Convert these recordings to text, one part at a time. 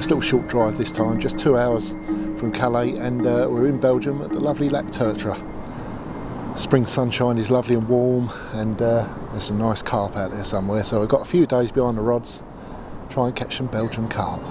Nice little short drive this time, just 2 hours from Calais, and we're in Belgium at the lovely Lac Tertre. Spring sunshine is lovely and warm, and there's some nice carp out there somewhere, so we've got a few days behind the rods, try and catch some Belgian carp.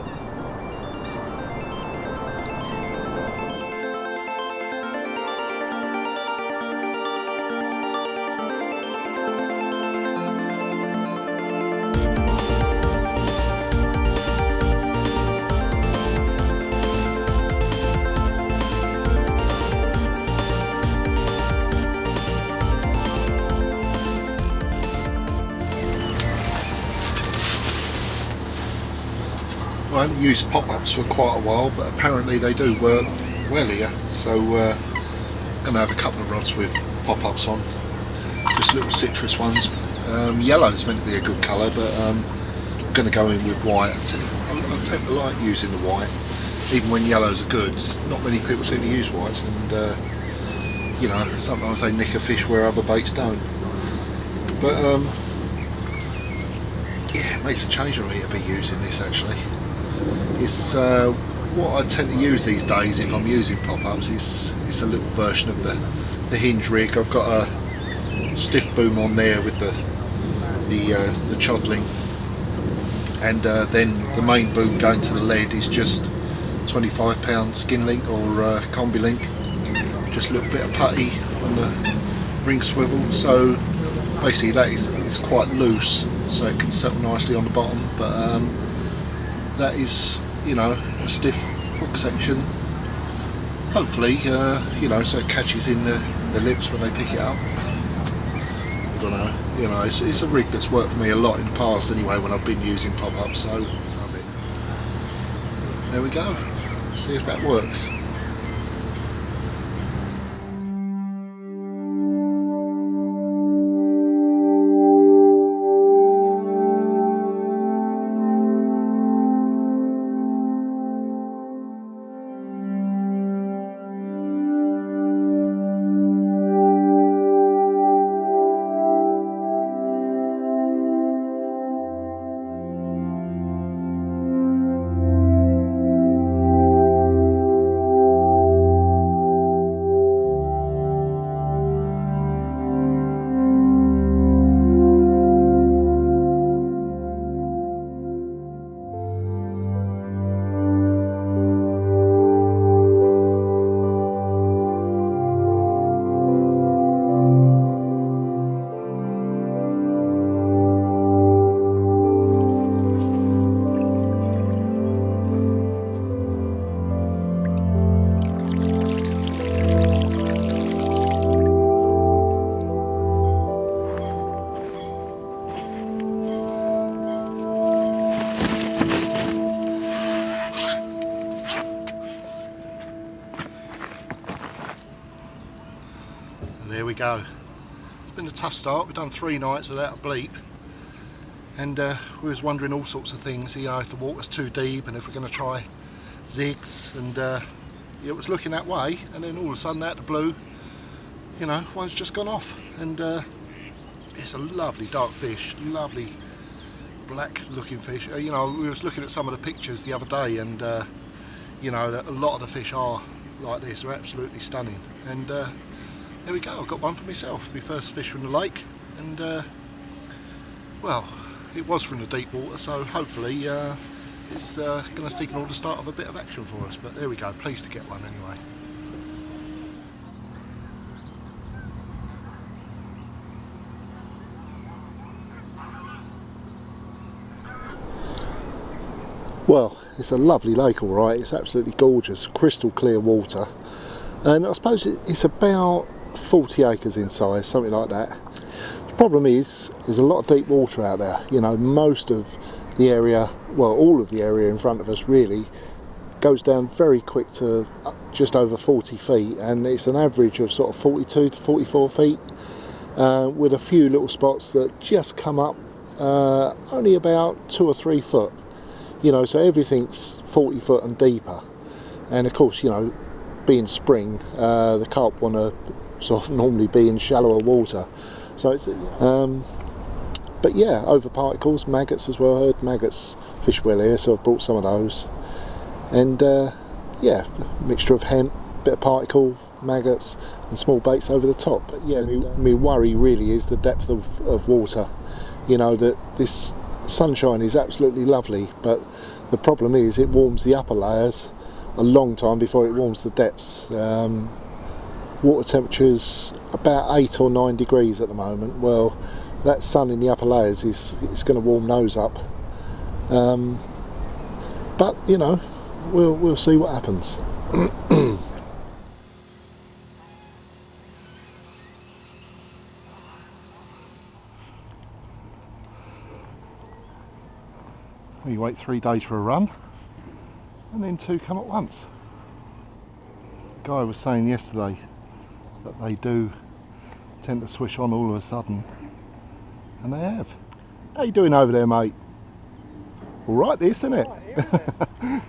I haven't used pop-ups for quite a while, but apparently they do work well here, so I'm going to have a couple of rods with pop-ups on, just little citrus ones. Yellow's meant to be a good colour, but I'm going to go in with white. I tend to like using the white, even when yellows are good. Not many people seem to use whites, and you know, sometimes they nick a fish where other baits don't. But yeah, it makes a change for me to be using this actually. It's what I tend to use these days if I'm using pop-ups. It's a little version of the hinge rig. I've got a stiff boom on there with the chodling, and then the main boom going to the lead is just 25-pound skin link or combi link. Just a little bit of putty on the ring swivel. So basically that is quite loose, so it can settle nicely on the bottom. But that is, you know, a stiff hook section, hopefully, you know, so it catches in the lips when they pick it up. I don't know, you know, it's a rig that's worked for me a lot in the past anyway when I've been using pop-ups, so love it. There we go, see if that works. There we go. It's been a tough start. We've done 3 nights without a bleep, and we was wondering all sorts of things, you know, if the water's too deep and if we're going to try zigs, and it was looking that way, and then all of a sudden out of the blue, you know, one's just gone off, and it's a lovely dark fish, lovely black looking fish. You know, we was looking at some of the pictures the other day, and you know, a lot of the fish are like this, they're absolutely stunning, and there we go, I've got one for myself, my first fish from the lake, and well, it was from the deep water, so hopefully it's going to signal the start of a bit of action for us. But there we go, pleased to get one anyway. Well, it's a lovely lake, all right. It's absolutely gorgeous, crystal clear water, and I suppose it's about 40 acres in size, something like that. The problem is there's a lot of deep water out there. You know, most of the area, well, all of the area in front of us really goes down very quick to just over 40 feet, and it's an average of sort of 42 to 44 feet, with a few little spots that just come up only about 2 or 3 foot. You know, so everything's 40 foot and deeper, and of course, you know, being spring, the carp want to sort of normally be in shallower water, so it's but yeah, over particles, maggots as well. I heard maggots fish well here, so I've brought some of those. and yeah, mixture of hemp, bit of particle, maggots and small baits over the top. But yeah, my worry really is the depth of water. You know, that this sunshine is absolutely lovely, but the problem is it warms the upper layers a long time before it warms the depths. Water temperature's about 8 or 9 degrees at the moment. Well, that sun in the upper layers is going to warm those up. But you know, we'll see what happens. We wait 3 days for a run, and then 2 come at once. The guy was saying yesterday that they do tend to swish on all of a sudden, and they have. How you doing over there, mate? All right, this, isn't it? Yeah.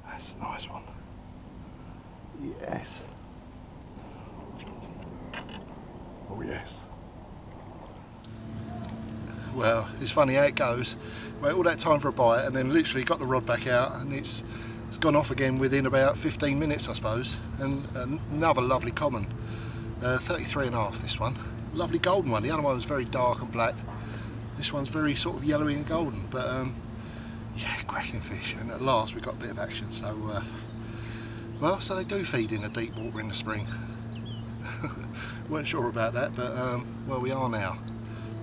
That's a nice one. Yes. Oh yes. Well, it's funny how it goes. Wait all that time for a bite and then literally got the rod back out, and it's gone off again within about 15 minutes, I suppose. And another lovely common. 33.5 this one. Lovely golden one. The other one was very dark and black. This one's very sort of yellowy and golden, but yeah, cracking fish. And at last we got a bit of action. So well, so they do feed in the deep water in the spring. Weren't sure about that, but well, we are now.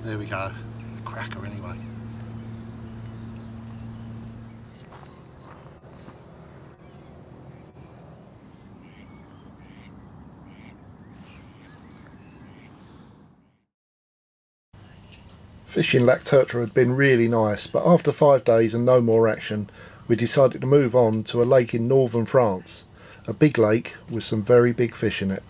There we go. A cracker anyway. Fishing Lac Tertre had been really nice, but after 5 days and no more action, we decided to move on to a lake in northern France. A big lake with some very big fish in it.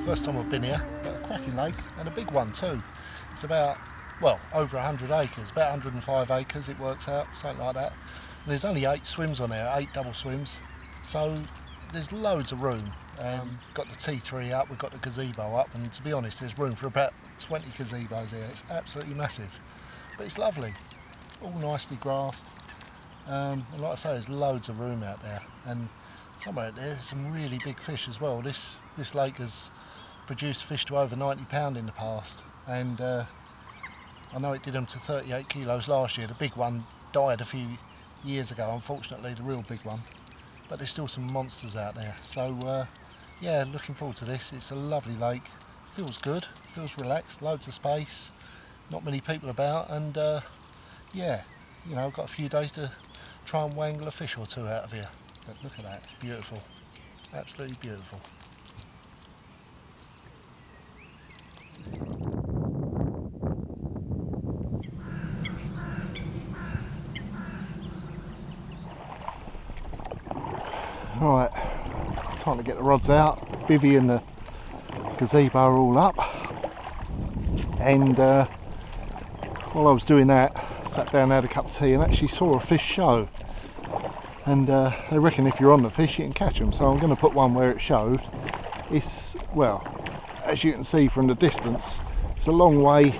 First time I've been here, but a cracking lake, and a big one too. It's about, well, over 100 acres, about 105 acres it works out, something like that. And there's only 8 swims on there, 8 double swims, so there's loads of room. We've got the T3 up, we've got the gazebo up, and to be honest, there's room for about 20 gazebos here. It's absolutely massive, but it's lovely, all nicely grassed. And like I say, there's loads of room out there, and somewhere out there's some really big fish as well. This lake has produced fish to over 90 pound in the past, and I know it did them to 38 kilos last year. The big one died a few years ago, unfortunately, the real big one, but there's still some monsters out there. So yeah, looking forward to this. It's a lovely lake, feels good, feels relaxed, loads of space, not many people about, and yeah, you know, I've got a few days to try and wangle a fish or two out of here. But look at that, it's beautiful, absolutely beautiful. Right, time to get the rods out. Bivvy and the gazebo are all up, and while I was doing that, sat down, had a cup of tea, and actually saw a fish show. And they reckon if you're on the fish, you can catch them. So I'm going to put one where it showed. It's, well, as you can see from the distance, it's a long way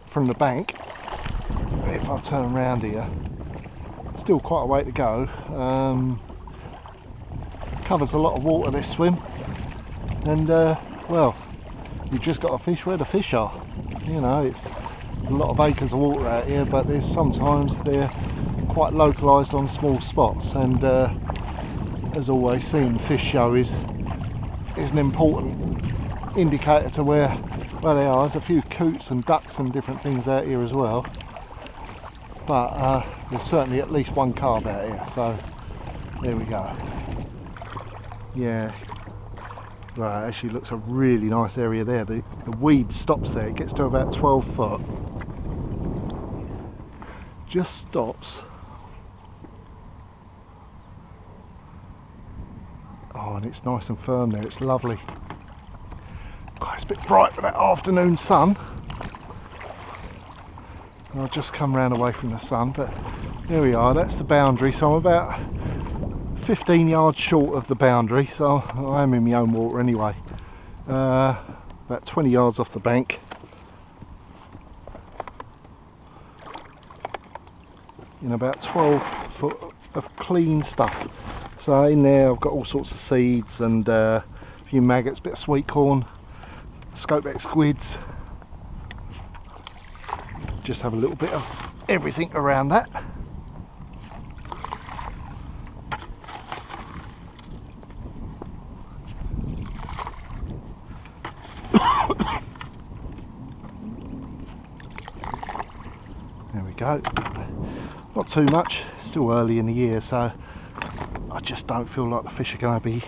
from the bank. If I turn around here, still quite a way to go. Covers a lot of water, this swim, and well, you've just got to fish where the fish are. You know, it's a lot of acres of water out here, but there's sometimes they're quite localised on small spots, and as always, seeing the fish show is an important indicator to where they are. There's a few coots and ducks and different things out here as well, but there's certainly at least one carp out here, so there we go. Yeah, right, actually looks a really nice area there. The weed stops there, it gets to about 12 foot. Just stops. Oh, and it's nice and firm there, it's lovely. Oh, it's a bit bright with that afternoon sun. I'll just come round away from the sun, but there we are, that's the boundary. So I'm about 15 yards short of the boundary, so I am in my own water anyway. About 20 yards off the bank. In about 12 foot of clean stuff. So in there I've got all sorts of seeds and a few maggots, bit of sweet corn, scopex squids. Just have a little bit of everything around that. There we go. Not too much, still early in the year, so I just don't feel like the fish are going to be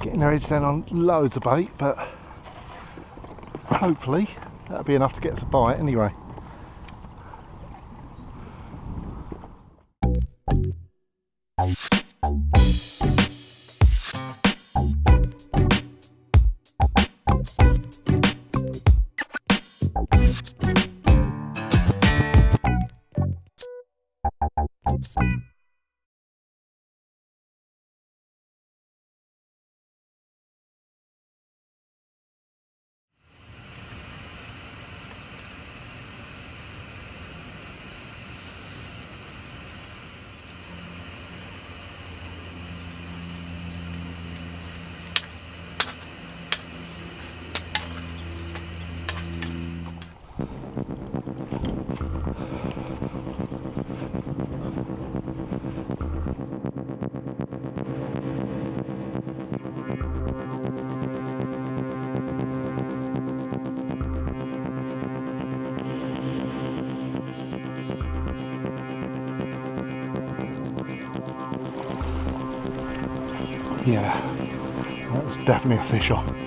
getting their heads down on loads of bait, but hopefully that'll be enough to get us a bite anyway. Yeah, that's definitely a fish on.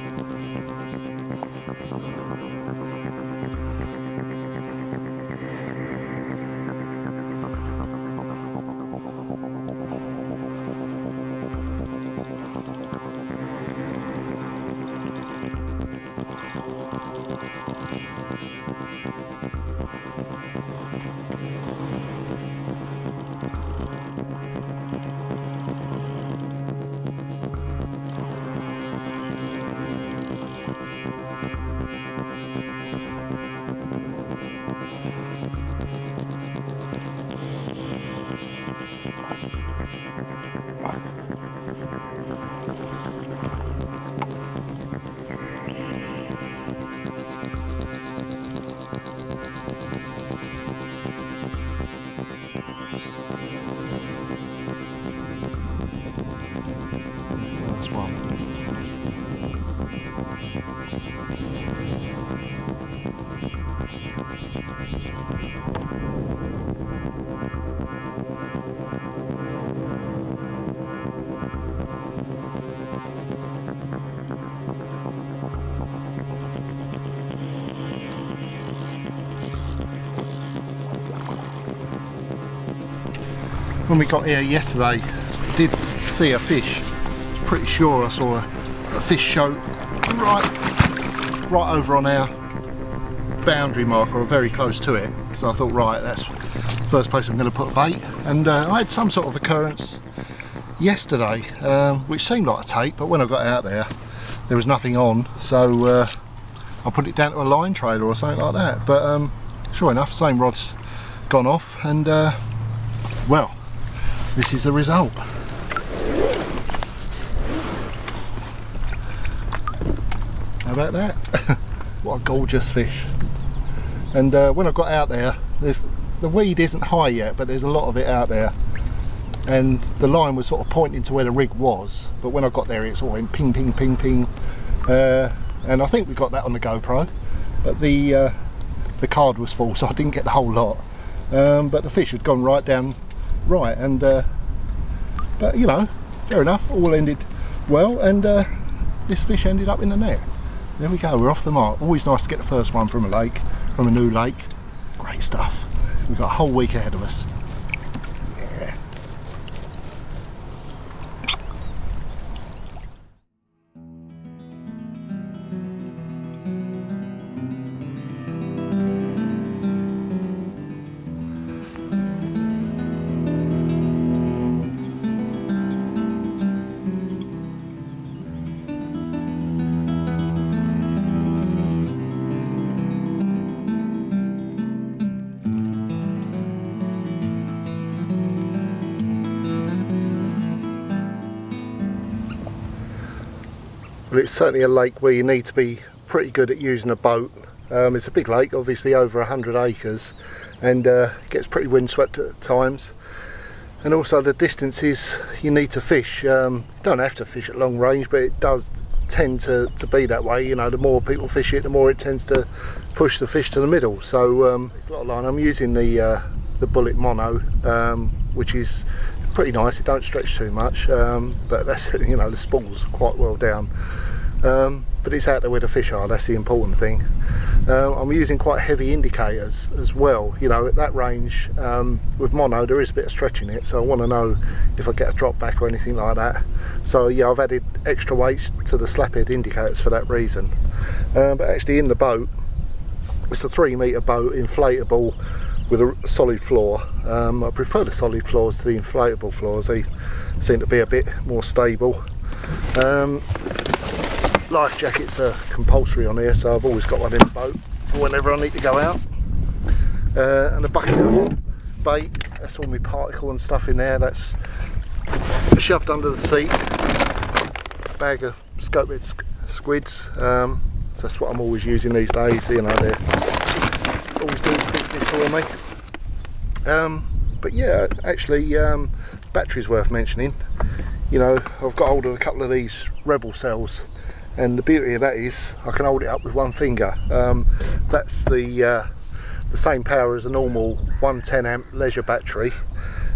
Nice one. When we got here yesterday, I did see a fish. I was pretty sure I saw a fish show right over on our boundary marker, or very close to it. So I thought, right, that's the first place I'm going to put a bait. And I had some sort of occurrence yesterday, which seemed like a take, but when I got out there was nothing on. So I put it down to a line trailer or something like that. But sure enough, same rod's gone off, and well, this is the result. How about that? What a gorgeous fish. And when I got out there, the weed isn't high yet, but there's a lot of it out there. And the line was sort of pointing to where the rig was, but when I got there it sort of went ping, ping, ping, ping. And I think we got that on the GoPro, but the card was full, so I didn't get the whole lot. But the fish had gone right down right, and but you know, fair enough, all ended well, and this fish ended up in the net. There we go, we're off the mark. Always nice to get the first one from a lake, from a new lake. Great stuff. We've got a whole week ahead of us. Yeah. Well, it's certainly a lake where you need to be pretty good at using a boat. It's a big lake, obviously over 100 acres, and gets pretty windswept at times. And also the distances you need to fish. You don't have to fish at long range, but it does tend to be that way. You know, the more people fish it, the more it tends to push the fish to the middle. So it's a lot of line. I'm using the Bullet Mono, which is pretty nice. It don't stretch too much, but that's, you know, the spool's quite well down. But it's out there where the fish are, that's the important thing. I'm using quite heavy indicators as well. You know, at that range, with mono there is a bit of stretch in it, so I want to know if I get a drop back or anything like that. So yeah, I've added extra weights to the slaphead indicators for that reason. But actually in the boat, it's a 3 metre boat, inflatable, with a solid floor. I prefer the solid floors to the inflatable floors. They seem to be a bit more stable. Life jackets are compulsory on here, so I've always got one in the boat for whenever I need to go out. And a bucket of bait, that's all my particle and stuff in there, that's shoved under the seat. A bag of scope-head squids, so that's what I'm always using these days. You know, they're always doing business for me. But yeah, actually, battery's worth mentioning. You know, I've got hold of a couple of these Rebel cells, and the beauty of that is I can hold it up with one finger. That's the same power as a normal 110 amp leisure battery.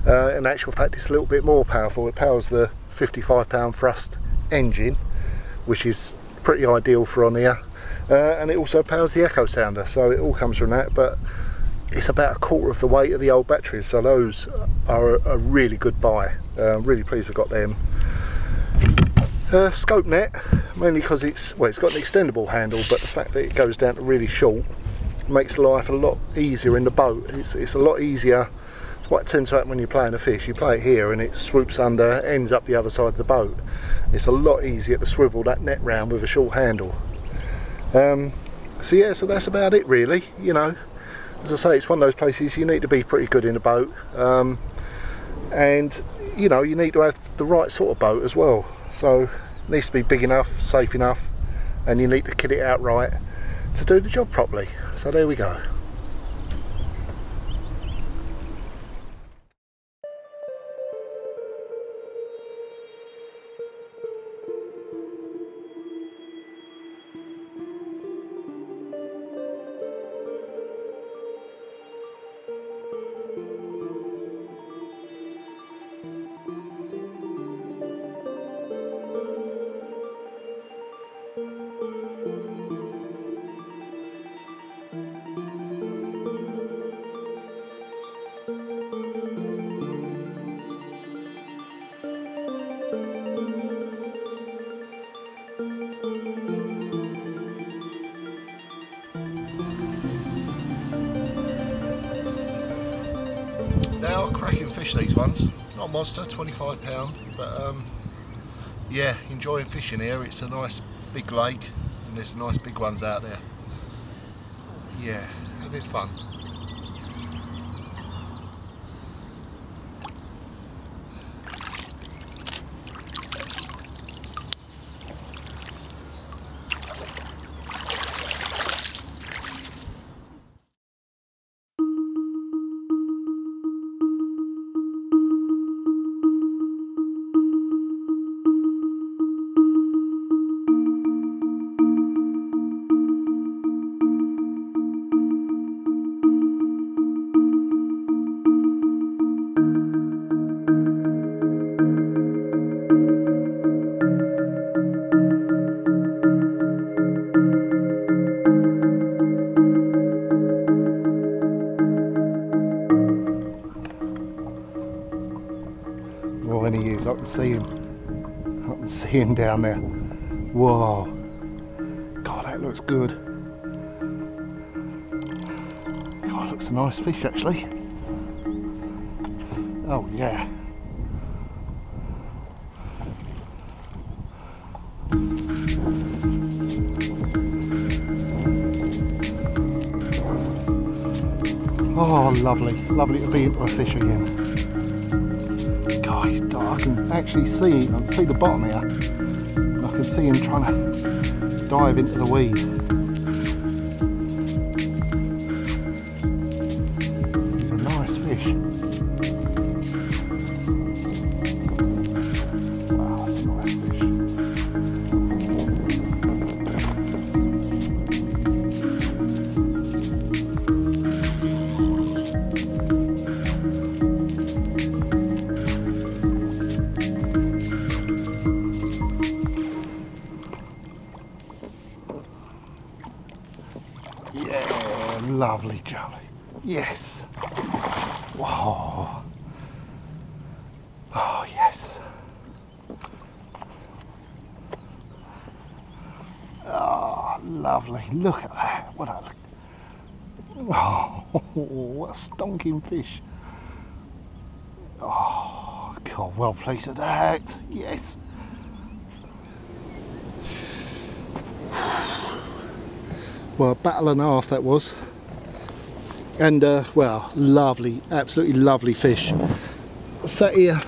In actual fact, it's a little bit more powerful. It powers the 55 pound thrust engine, which is pretty ideal for on here. And it also powers the echo sounder, so it all comes from that. But it's about 1/4 of the weight of the old batteries, so those are a really good buy. Really pleased I got them. Scope net, mainly because it's got an extendable handle, but the fact that it goes down to really short makes life a lot easier in the boat. It's a lot easier. It's what tends to happen when you're playing a fish. You play it here and it swoops under, ends up the other side of the boat. It's a lot easier to swivel that net round with a short handle. So yeah, so that's about it really. You know, as I say, it's one of those places you need to be pretty good in a boat, and you know, you need to have the right sort of boat as well. So it needs to be big enough, safe enough, and you need to kit it out right to do the job properly. So there we go. a cracking fish, these ones. Not a monster, £25, but yeah, enjoying fishing here. It's a nice big lake and there's nice big ones out there. Yeah, having fun. Oh, and he is. I can see him. I can see him down there. Whoa. God, that looks good. God, looks a nice fish actually. Oh yeah. Oh, lovely. Lovely to be into a fish again. Guys, I can actually see, I can see the bottom here. And I can see him trying to dive into the weed. He's a nice fish. Wow, that's a nice fish. Yeah, lovely jelly. Yes. Whoa. Oh, yes. Oh, lovely. Look at that. What a... Oh, what a stonking fish. Oh, God, well pleased with that. Yes. Well, a battle and a half that was, and well, lovely, absolutely lovely fish. I sat here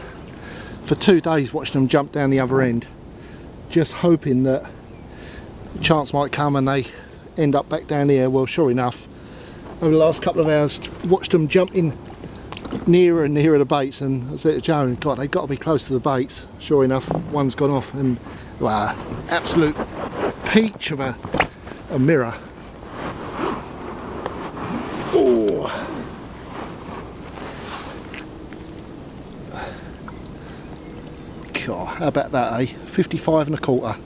for 2 days watching them jump down the other end, just hoping that a chance might come and they end up back down here. Well, sure enough, over the last couple of hours, watched them jumping nearer and nearer the baits, and I said to Joan, God, they've got to be close to the baits. Sure enough, one's gone off, and wow, absolute peach of a mirror. Oh. God, how about that, eh? 55 1/4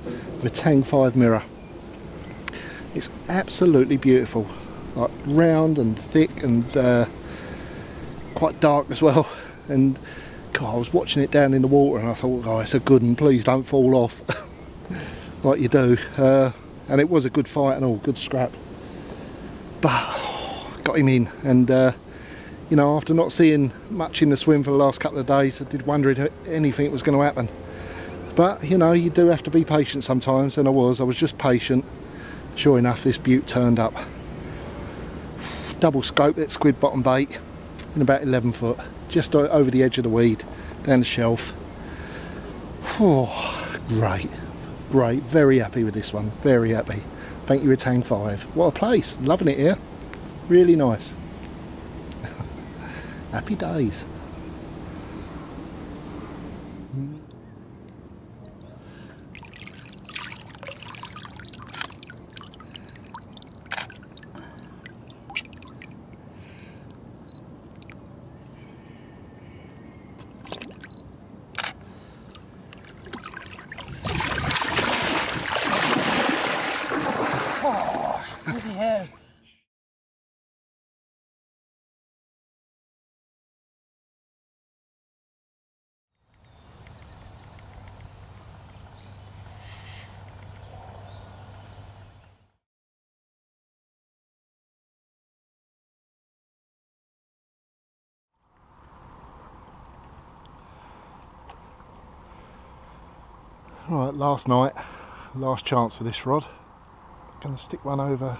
with Tang 5 mirror. It's absolutely beautiful, like round and thick and quite dark as well. And God, I was watching it down in the water and I thought, oh, it's a good one, please don't fall off like you do. And it was a good fight and all, good scrap. But got him in, and you know, after not seeing much in the swim for the last couple of days, I did wonder if anything was going to happen. But you know, you do have to be patient sometimes, and I was just patient. Sure enough, this beaut turned up. Double scope at squid bottom bait in about 11 foot, just over the edge of the weed, down the shelf. Oh, great, great, very happy with this one, very happy. Thank you, Tang 5. What a place, loving it here. Really nice. Happy days. Oh, bloody hell. Right, last night, last chance for this rod. Going to stick one over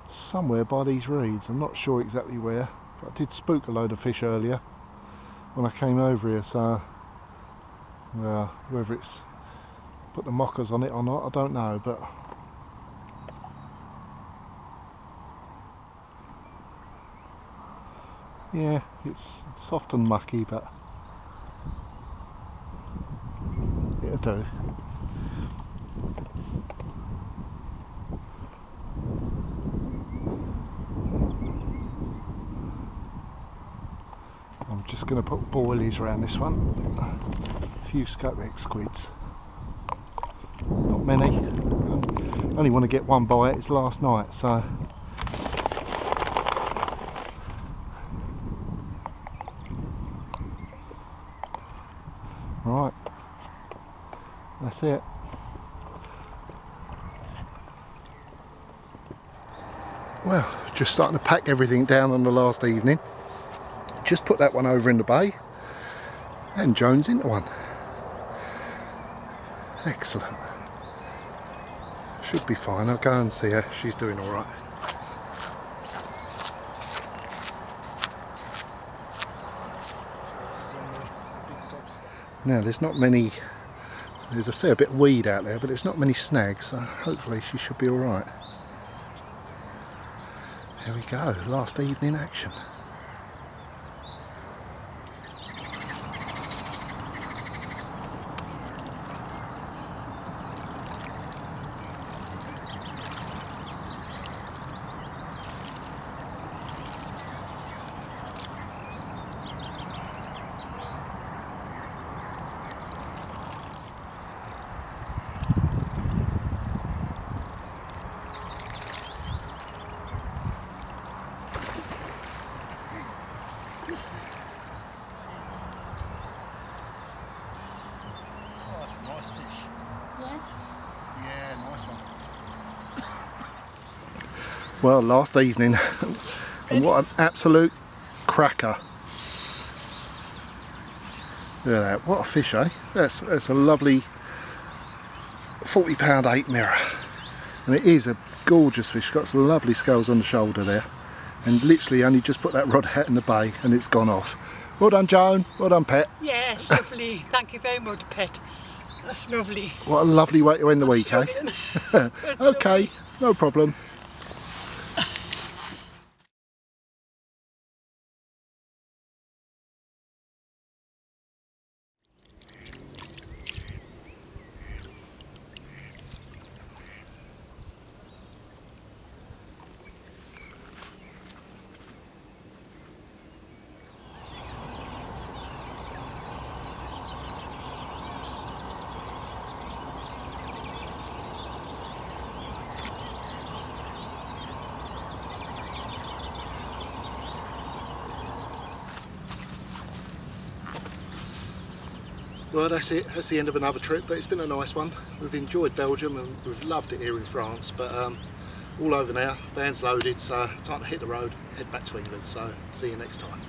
somewhere by these reeds. I'm not sure exactly where, but I did spook a load of fish earlier when I came over here, so well, whether it's put the mockers on it or not, I don't know, but yeah, it's soft and mucky, but it'll do. I'm just going to put boilies around this one. A few scopex squids. Not many. I only want to get one bite. It's last night, so right. That's it. Well, just starting to pack everything down on the last evening. Just put that one over in the bay and Joan's into one. Excellent. Should be fine. I'll go and see her. She's doing all right. Now there's not many, there's a fair bit of weed out there, but there's not many snags, so hopefully she should be all right. There we go, last evening action. Nice fish. Yes? Yeah, nice one. Well, last evening, and what an absolute cracker. Look at that, what a fish, eh? That's a lovely 40-pound 8 mirror. And it is a gorgeous fish, got some lovely scales on the shoulder there. And literally only just put that rod out in the bay and it's gone off. Well done, Joan. Well done, Pet. Yes, lovely. Thank you very much, Pet. That's lovely. What a lovely way to end the week, eh? Okay, lovely. No problem. Well, that's it. That's the end of another trip, but it's been a nice one. We've enjoyed Belgium and we've loved it here in France, but all over now, van's loaded, so time to hit the road, head back to England, so see you next time.